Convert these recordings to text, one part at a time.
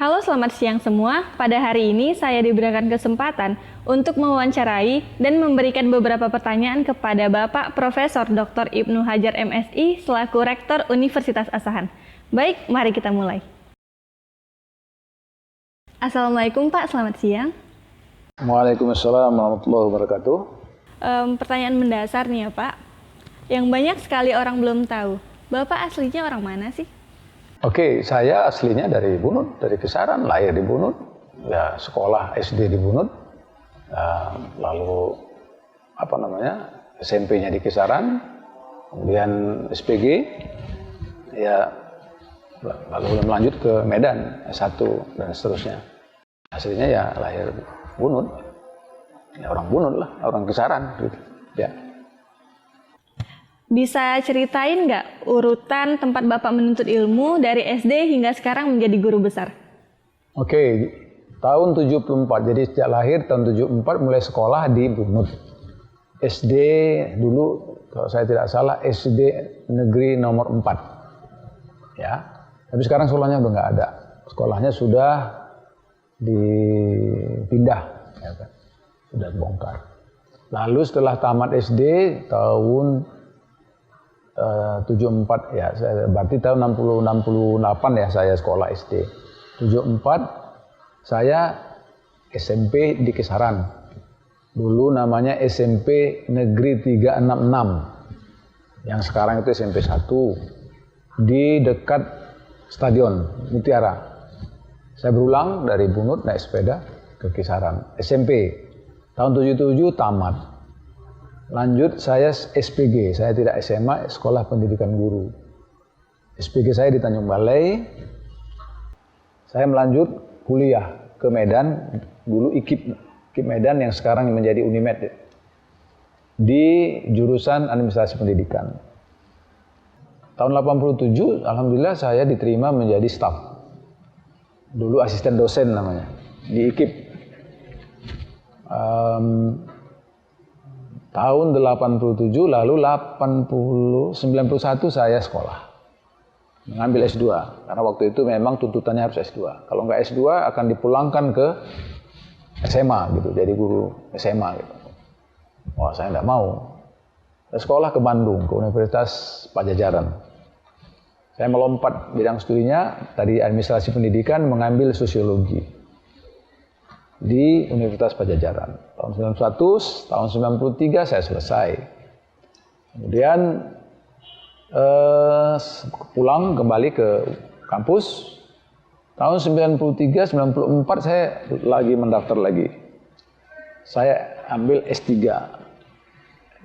Halo, selamat siang semua. Pada hari ini saya diberikan kesempatan untuk mewawancarai dan memberikan beberapa pertanyaan kepada Bapak Profesor Dr. Ibnu Hajar MSI selaku Rektor Universitas Asahan. Baik, mari kita mulai. Assalamualaikum Pak, selamat siang. Waalaikumsalam warahmatullahi wabarakatuh. Pertanyaan mendasar nih ya Pak, yang banyak sekali orang belum tahu, Bapak aslinya orang mana sih? Oke, saya aslinya dari Bunut, dari Kisaran, lahir di Bunut, ya sekolah SD di Bunut, lalu SMP-nya di Kisaran, kemudian SPG, ya lalu melanjut ke Medan S1 dan seterusnya. Aslinya ya lahir Bunut, ya orang Bunut lah, orang Kisaran gitu. Ya. Bisa ceritain nggak urutan tempat Bapak menuntut ilmu dari SD hingga sekarang menjadi guru besar? Oke, tahun 74, jadi sejak lahir tahun 74 mulai sekolah di Bunut. SD dulu, kalau saya tidak salah, SD Negeri nomor 4. Ya, tapi sekarang sekolahnya udah nggak ada. Sekolahnya sudah dipindah, ya kan? Sudah bongkar. Lalu setelah tamat SD tahun 74 ya, berarti tahun 68 ya saya sekolah SD. 74 saya SMP di Kisaran. Dulu namanya SMP Negeri 366. Yang sekarang itu SMP 1 di dekat Stadion Mutiara. Saya berulang dari Bunut naik sepeda ke Kisaran. SMP tahun 77 tamat. Lanjut saya SPG, saya tidak SMA, Sekolah Pendidikan Guru. SPG saya di Tanjung Balai. Saya melanjut kuliah ke Medan, dulu IKIP Medan yang sekarang menjadi Unimed, di jurusan Administrasi Pendidikan. Tahun 87, alhamdulillah saya diterima menjadi staf. Dulu asisten dosen namanya, di IKIP. Tahun 87 lalu 91 saya sekolah. Mengambil S2 karena waktu itu memang tuntutannya harus S2. Kalau nggak S2 akan dipulangkan ke SMA gitu, jadi guru SMA gitu. Wah, saya nggak mau. Saya sekolah ke Bandung, ke Universitas Padjadjaran. Saya melompat bidang studinya tadi Administrasi Pendidikan, mengambil Sosiologi di Universitas Padjadjaran. Tahun 91, tahun 93 saya selesai. Kemudian pulang kembali ke kampus. Tahun 93, 94 saya lagi mendaftar lagi. Saya ambil S3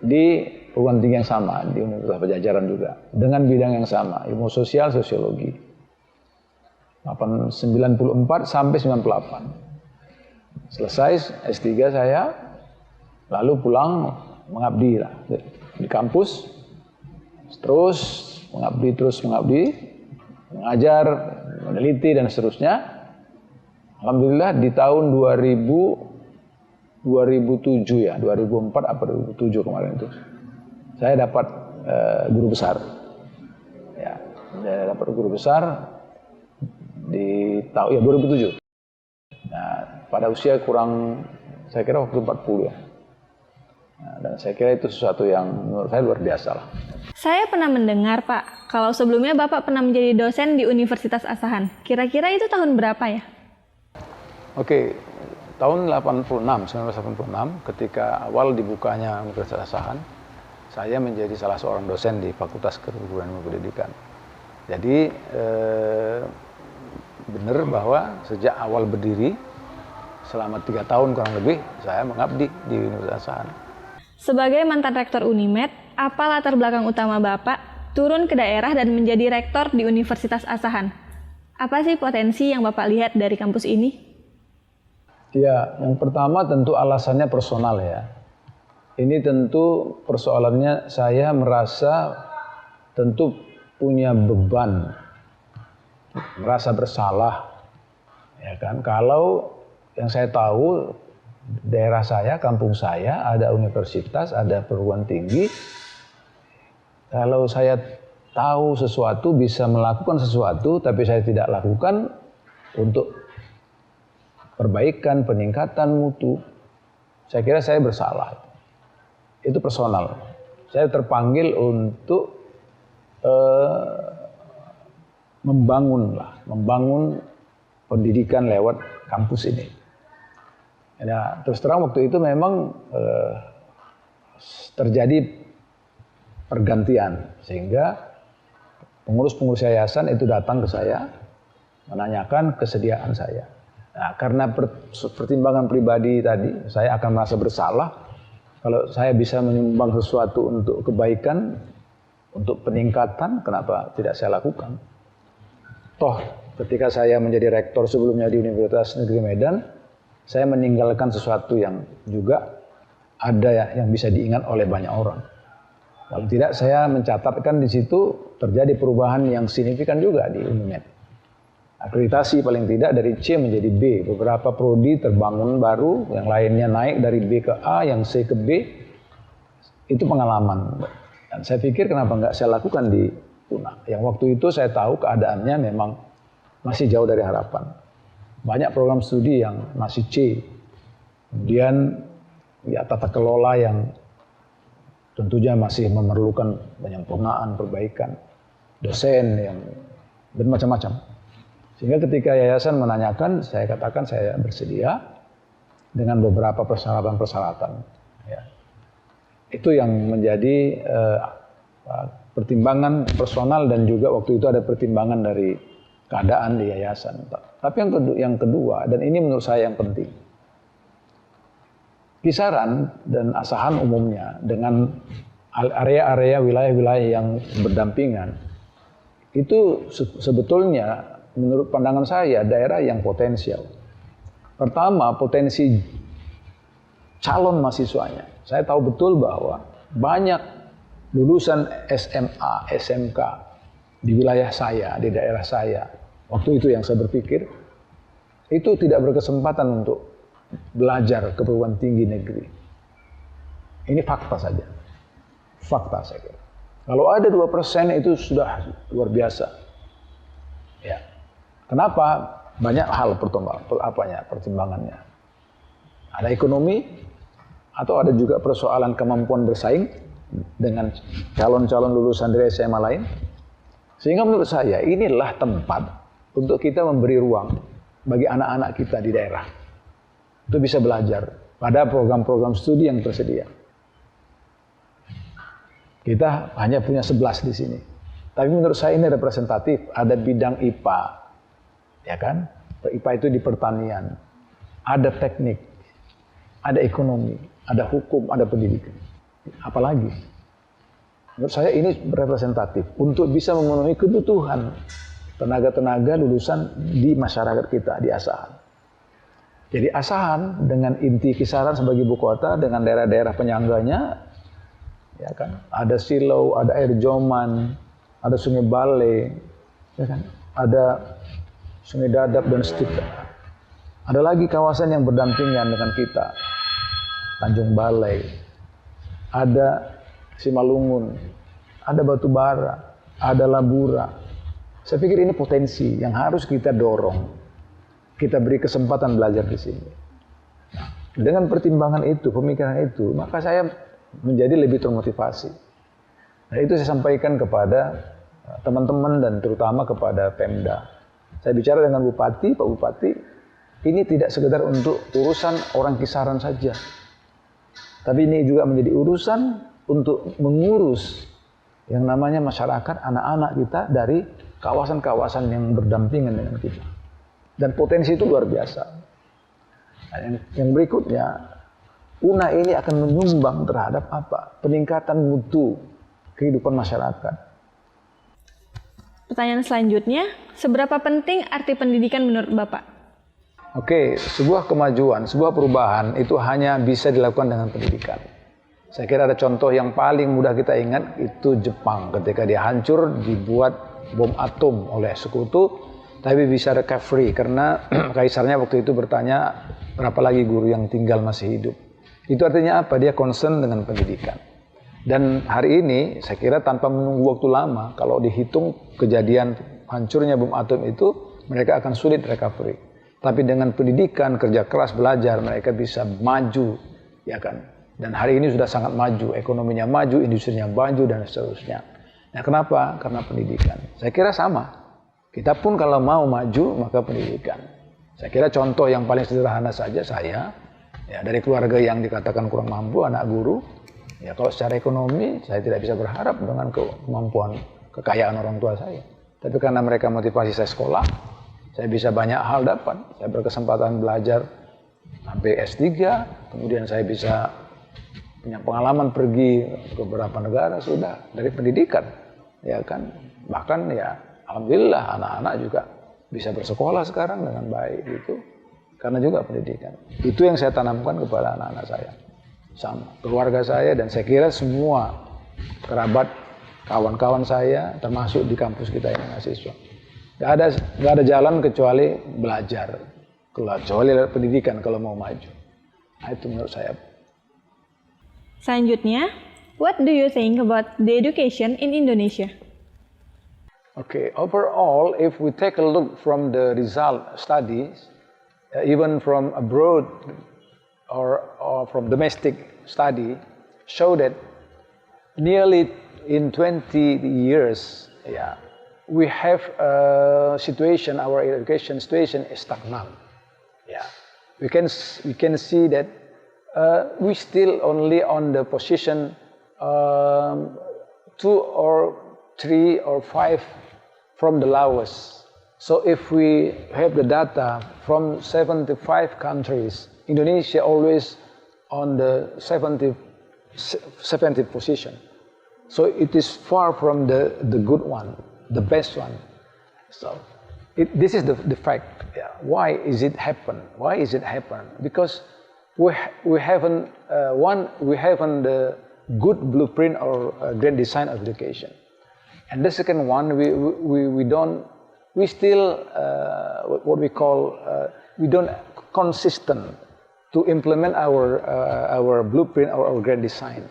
di perguruan tinggi yang sama, di Universitas Padjadjaran juga. Dengan bidang yang sama, ilmu sosial, sosiologi. 94 sampai 98. Selesai S3 saya, lalu pulang mengabdi lah, di kampus, terus mengabdi, mengajar, meneliti dan seterusnya. Alhamdulillah di tahun 2007 ya, 2004 apa 2007 kemarin itu, saya dapat guru besar. Ya, saya dapat guru besar di tahun 2007. Nah, pada usia kurang, saya kira waktu 40 ya. Nah, dan saya kira itu sesuatu yang menurut saya luar biasa lah. Saya pernah mendengar Pak, kalau sebelumnya Bapak pernah menjadi dosen di Universitas Asahan. Kira-kira itu tahun berapa ya? Oke, tahun 1986 ketika awal dibukanya Universitas Asahan, saya menjadi salah seorang dosen di Fakultas Keguruan Ilmu Pendidikan. Jadi benar bahwa sejak awal berdiri selama 3 tahun kurang lebih saya mengabdi di Universitas Asahan. Sebagai mantan rektor Unimed, apa latar belakang utama Bapak turun ke daerah dan menjadi rektor di Universitas Asahan? Apa sih potensi yang Bapak lihat dari kampus ini? Ya, yang pertama tentu alasannya personal ya. Ini tentu persoalannya saya merasa tentu punya beban, merasa bersalah, ya kan? Kalau yang saya tahu daerah saya, kampung saya ada universitas, ada perguruan tinggi. Kalau saya tahu sesuatu, bisa melakukan sesuatu, tapi saya tidak lakukan untuk perbaikan, peningkatan mutu, saya kira saya bersalah. Itu personal. Saya terpanggil untuk membangun pendidikan lewat kampus ini. Ya, terus terang waktu itu memang terjadi pergantian, sehingga pengurus-pengurus yayasan itu datang ke saya menanyakan kesediaan saya. Nah, karena pertimbangan pribadi tadi, saya akan merasa bersalah kalau saya bisa menyumbang sesuatu untuk kebaikan, untuk peningkatan, kenapa tidak saya lakukan? Toh, ketika saya menjadi rektor sebelumnya di Universitas Negeri Medan, saya meninggalkan sesuatu yang juga ada yang bisa diingat oleh banyak orang. Paling tidak saya mencatatkan di situ terjadi perubahan yang signifikan juga di UNIMED. Akreditasi paling tidak dari C menjadi B. Beberapa prodi terbangun baru, yang lainnya naik dari B ke A, yang C ke B. Itu pengalaman. Dan saya pikir kenapa nggak saya lakukan di UNA. Yang waktu itu saya tahu keadaannya memang masih jauh dari harapan. Banyak program studi yang masih C. Kemudian ya tata kelola yang tentunya masih memerlukan penyempurnaan, perbaikan, dosen yang dan macam-macam. Sehingga ketika yayasan menanyakan, saya katakan saya bersedia dengan beberapa persyaratan-persyaratan. Ya. Itu yang menjadi pertimbangan personal, dan juga waktu itu ada pertimbangan dari keadaan di yayasan. Tapi yang kedua, dan ini menurut saya yang penting, Kisaran dan Asahan umumnya dengan area-area wilayah-wilayah yang berdampingan itu sebetulnya menurut pandangan saya daerah yang potensial. Pertama, potensi calon mahasiswanya. Saya tahu betul bahwa banyak lulusan SMA, SMK di wilayah saya, di daerah saya, waktu itu yang saya berpikir, itu tidak berkesempatan untuk belajar ke perguruan tinggi negeri. Ini fakta saja. Fakta saya kira. Kalau ada 2% itu sudah luar biasa. Ya. Kenapa? Banyak hal pertimbangannya. Ada ekonomi, atau ada juga persoalan kemampuan bersaing dengan calon-calon lulusan dari SMA lain. Sehingga menurut saya inilah tempat untuk kita memberi ruang bagi anak-anak kita di daerah untuk bisa belajar pada program-program studi yang tersedia. Kita hanya punya 11 di sini. Tapi menurut saya ini representatif. Ada bidang IPA, ya kan? IPA itu di pertanian. Ada teknik, ada ekonomi, ada hukum, ada pendidikan. Apalagi? Menurut saya ini representatif untuk bisa memenuhi kebutuhan tenaga-tenaga lulusan di masyarakat kita, di Asahan. Jadi Asahan dengan inti Kisaran sebagai ibu kota dengan daerah-daerah penyangganya, ya kan, ada Silau, ada Air Joman, ada Sungai Bale, ya kan, ada Sungai Dadap dan seterusnya. Ada lagi kawasan yang berdampingan dengan kita, Tanjung Balai, ada Simalungun, ada Batubara, ada Labura. Saya pikir ini potensi yang harus kita dorong. Kita beri kesempatan belajar di sini. Nah, dengan pertimbangan itu, pemikiran itu, maka saya menjadi lebih termotivasi. Nah, itu saya sampaikan kepada teman-teman dan terutama kepada Pemda. Saya bicara dengan Bupati, Pak Bupati, ini tidak sekedar untuk urusan orang Kisaran saja. Tapi ini juga menjadi urusan untuk mengurus yang namanya masyarakat, anak-anak kita dari kawasan-kawasan yang berdampingan dengan kita. Dan potensi itu luar biasa. Nah, yang berikutnya, UNA ini akan menyumbang terhadap apa? Peningkatan mutu kehidupan masyarakat. Pertanyaan selanjutnya, seberapa penting arti pendidikan menurut Bapak? Oke, sebuah kemajuan, sebuah perubahan itu hanya bisa dilakukan dengan pendidikan. Saya kira ada contoh yang paling mudah kita ingat, itu Jepang. Ketika dia hancur, dibuat bom atom oleh sekutu, tapi bisa recovery karena kaisarnya waktu itu bertanya berapa lagi guru yang tinggal masih hidup. Itu artinya apa? Dia concern dengan pendidikan. Dan hari ini saya kira tanpa menunggu waktu lama, kalau dihitung kejadian hancurnya bom atom itu, mereka akan sulit recovery. Tapi dengan pendidikan, kerja keras, belajar, mereka bisa maju, ya kan? Dan hari ini sudah sangat maju, ekonominya maju, industrinya maju, dan seterusnya. Nah, kenapa? Karena pendidikan. Saya kira sama. Kita pun kalau mau maju, maka pendidikan. Saya kira contoh yang paling sederhana saja saya, ya, dari keluarga yang dikatakan kurang mampu, anak guru. Ya, kalau secara ekonomi, saya tidak bisa berharap dengan kemampuan, kekayaan orang tua saya. Tapi karena mereka motivasi saya sekolah, saya bisa banyak hal dapat. Saya berkesempatan belajar sampai S3, kemudian saya bisa punya pengalaman pergi ke beberapa negara sudah dari pendidikan, ya kan. Bahkan ya alhamdulillah anak-anak juga bisa bersekolah sekarang dengan baik gitu, karena juga pendidikan. Itu yang saya tanamkan kepada anak-anak saya, sama keluarga saya, dan saya kira semua kerabat, kawan-kawan saya, termasuk di kampus kita ini mahasiswa. Gak ada jalan kecuali belajar, kecuali pendidikan kalau mau maju. Nah, itu menurut saya. Selanjutnya, what do you think about the education in Indonesia? Okay, overall, if we take a look from the result studies, even from abroad or from domestic study, show that nearly in 20 years, yeah, we have a situation, our education situation is stagnant. Yeah, we can see that we still only on the position 2 or 3 or 5 from the lowest. So if we have the data from 75 countries, Indonesia always on the 70th position. So it is far from the good one, the best one. So this is the fact. Yeah. Why is it happen? Why is it happen? Because we haven't the good blueprint or grand design of education. And the second one, we still what we call we don't consistent to implement our blueprint or our grand design.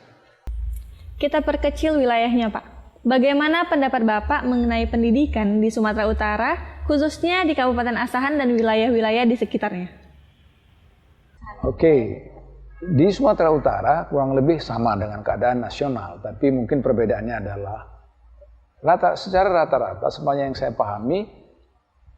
Kita perkecil wilayahnya, Pak. Bagaimana pendapat Bapak mengenai pendidikan di Sumatera Utara, khususnya di Kabupaten Asahan dan wilayah-wilayah di sekitarnya? Oke, di Sumatera Utara kurang lebih sama dengan keadaan nasional, tapi mungkin perbedaannya adalah secara rata-rata semuanya yang saya pahami,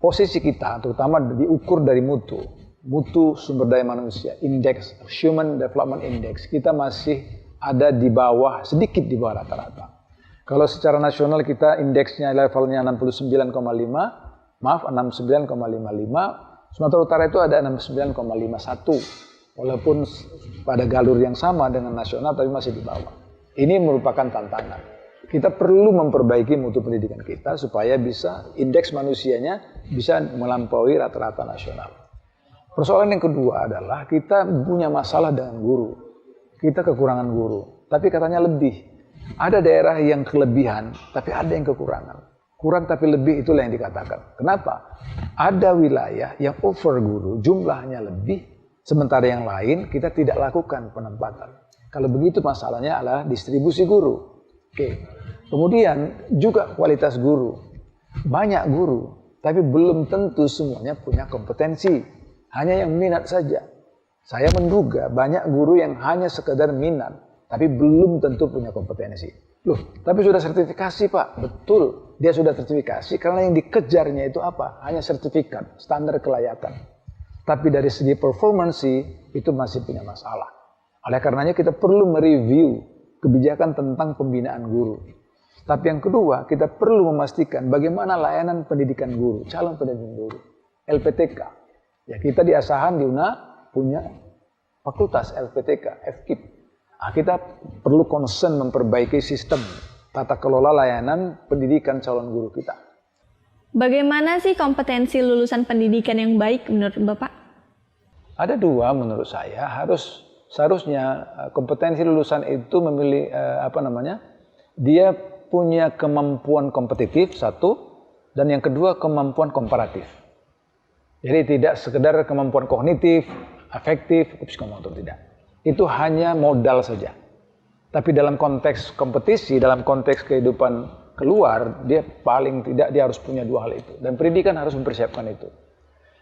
posisi kita terutama diukur dari mutu sumber daya manusia, indeks Human Development Index, kita masih ada di bawah, sedikit di bawah rata-rata. Kalau secara nasional kita indeksnya levelnya 69,55, Sumatera Utara itu ada 69,51, walaupun pada galur yang sama dengan nasional tapi masih di bawah. Ini merupakan tantangan. Kita perlu memperbaiki mutu pendidikan kita supaya bisa indeks manusianya bisa melampaui rata-rata nasional. Persoalan yang kedua adalah kita punya masalah dengan guru. Kita kekurangan guru, tapi katanya lebih. Ada daerah yang kelebihan, tapi ada yang kekurangan. Kurang tapi lebih, itulah yang dikatakan. Kenapa? Ada wilayah yang over guru, jumlahnya lebih, sementara yang lain kita tidak lakukan penempatan. Kalau begitu masalahnya adalah distribusi guru. Oke. Kemudian juga kualitas guru. Banyak guru, tapi belum tentu semuanya punya kompetensi. Hanya yang minat saja. Saya menduga banyak guru yang hanya sekedar minat, tapi belum tentu punya kompetensi. Loh, tapi sudah sertifikasi Pak. Betul, dia sudah sertifikasi karena yang dikejarnya itu apa? Hanya sertifikat, standar kelayakan. Tapi dari segi performansi itu masih punya masalah. Oleh karenanya kita perlu mereview kebijakan tentang pembinaan guru. Tapi yang kedua, kita perlu memastikan bagaimana layanan pendidikan guru, calon pendidikan guru, LPTK. Ya, kita di Asahan di UNA punya fakultas LPTK, FKIP. Nah, kita perlu concern memperbaiki sistem tata kelola layanan pendidikan calon guru kita. Bagaimana sih kompetensi lulusan pendidikan yang baik menurut Bapak? Ada dua menurut saya, seharusnya kompetensi lulusan itu memilih dia punya kemampuan kompetitif satu, dan yang kedua kemampuan komparatif. Jadi tidak sekedar kemampuan kognitif, afektif, psikomotor, tidak. Itu hanya modal saja. Tapi dalam konteks kompetisi, dalam konteks kehidupan keluar, dia paling tidak dia harus punya dua hal itu. Dan pendidikan harus mempersiapkan itu.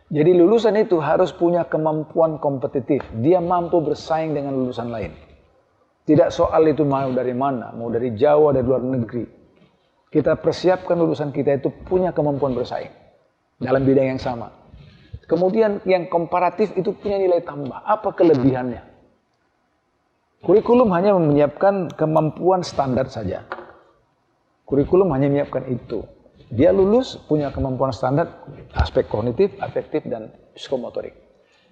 Jadi lulusan itu harus punya kemampuan kompetitif. Dia mampu bersaing dengan lulusan lain. Tidak soal itu mau dari mana, mau dari Jawa, dari luar negeri. Kita persiapkan lulusan kita itu punya kemampuan bersaing dalam bidang yang sama. Kemudian yang komparatif itu punya nilai tambah. Apa kelebihannya? Kurikulum hanya menyiapkan kemampuan standar saja. Kurikulum hanya menyiapkan itu. Dia lulus punya kemampuan standar, aspek kognitif, afektif, dan psikomotorik.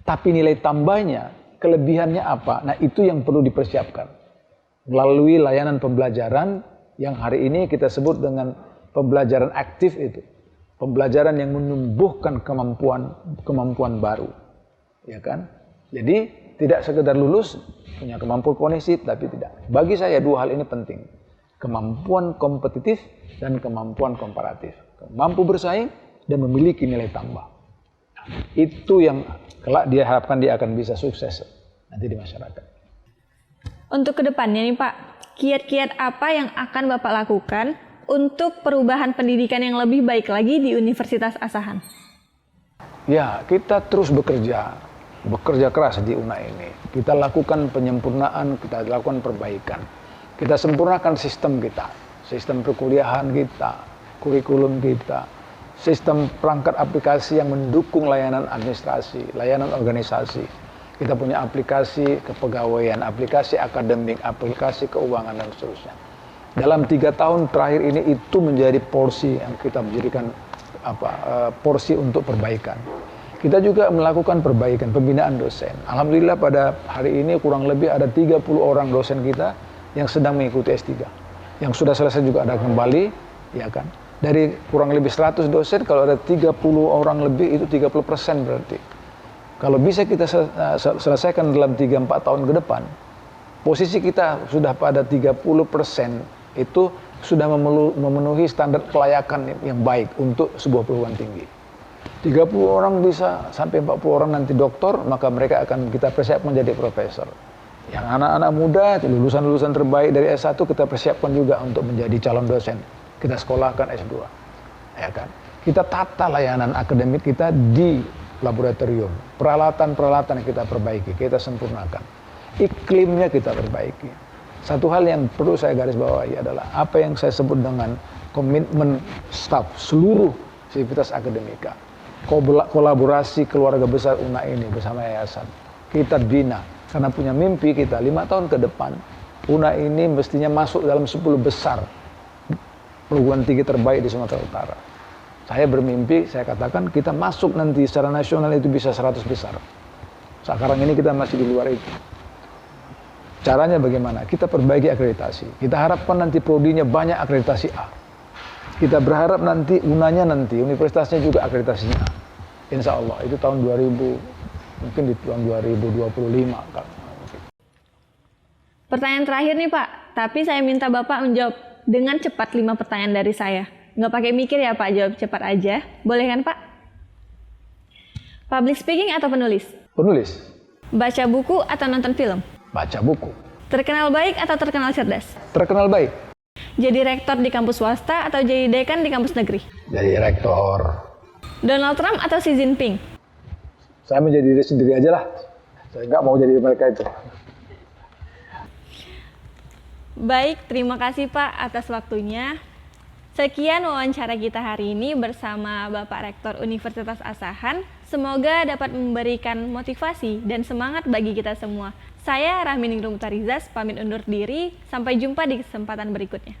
Tapi nilai tambahnya, kelebihannya apa? Nah itu yang perlu dipersiapkan. Melalui layanan pembelajaran yang hari ini kita sebut dengan pembelajaran aktif itu. Pembelajaran yang menumbuhkan kemampuan baru. Ya kan? Jadi tidak sekedar lulus, punya kemampuan kognitif, tapi tidak. Bagi saya dua hal ini penting. Kemampuan kompetitif dan kemampuan komparatif. Mampu bersaing dan memiliki nilai tambah. Itu yang kelak dia harapkan dia akan bisa sukses nanti di masyarakat. Untuk kedepannya nih Pak, kiat-kiat apa yang akan Bapak lakukan untuk perubahan pendidikan yang lebih baik lagi di Universitas Asahan? Ya, kita terus bekerja keras di UNA ini. Kita lakukan penyempurnaan, kita lakukan perbaikan. Kita sempurnakan sistem kita, sistem perkuliahan kita, kurikulum kita, sistem perangkat aplikasi yang mendukung layanan administrasi, layanan organisasi. Kita punya aplikasi kepegawaian, aplikasi akademik, aplikasi keuangan, dan seterusnya. Dalam 3 tahun terakhir ini itu menjadi porsi yang kita menjadikan porsi untuk perbaikan. Kita juga melakukan perbaikan, pembinaan dosen. Alhamdulillah pada hari ini kurang lebih ada 30 orang dosen kita yang sedang mengikuti S3. Yang sudah selesai juga ada kembali, ya kan. Dari kurang lebih 100 dosen, kalau ada 30 orang lebih, itu 30% berarti. Kalau bisa kita selesaikan dalam 3-4 tahun ke depan, posisi kita sudah pada 30% itu sudah memenuhi standar kelayakan yang baik untuk sebuah perguruan tinggi. 30 orang bisa sampai 40 orang nanti doktor, maka mereka akan kita persiapkan menjadi profesor. Yang anak-anak muda, lulusan-lulusan terbaik dari S1 kita persiapkan juga untuk menjadi calon dosen. Kita sekolahkan S2. Ya kan? Kita tata layanan akademik kita di laboratorium. Peralatan-peralatan yang kita perbaiki, kita sempurnakan. Iklimnya kita perbaiki. Satu hal yang perlu saya garis bawahi adalah apa yang saya sebut dengan komitmen staf seluruh sivitas akademika. Kolaborasi keluarga besar UNA ini bersama yayasan. Kita bina karena punya mimpi kita 5 tahun ke depan UNA ini mestinya masuk dalam 10 besar perguruan tinggi terbaik di Sumatera Utara. Saya bermimpi, saya katakan kita masuk nanti secara nasional itu bisa 100 besar. Sekarang ini kita masih di luar itu. Caranya bagaimana? Kita perbaiki akreditasi. Kita harapkan nanti prodinya banyak akreditasi A. Kita berharap nanti UNA-nya nanti, universitasnya juga akreditasinya A. Insya Allah, itu tahun 2000, mungkin di tahun 2025. Pertanyaan terakhir nih Pak, tapi saya minta Bapak menjawab dengan cepat 5 pertanyaan dari saya. Nggak pakai mikir ya Pak, jawab cepat aja. Boleh kan Pak? Public speaking atau penulis? Penulis. Baca buku atau nonton film? Baca buku. Terkenal baik atau terkenal cerdas? Terkenal baik. Jadi rektor di kampus swasta atau jadi dekan di kampus negeri? Jadi rektor. Donald Trump atau Xi Jinping? Saya menjadi diri sendiri aja lah. Saya nggak mau jadi mereka itu. Baik, terima kasih Pak atas waktunya. Sekian wawancara kita hari ini bersama Bapak Rektor Universitas Asahan. Semoga dapat memberikan motivasi dan semangat bagi kita semua. Saya Rahmi Ningrum Tarizas, pamit undur diri. Sampai jumpa di kesempatan berikutnya.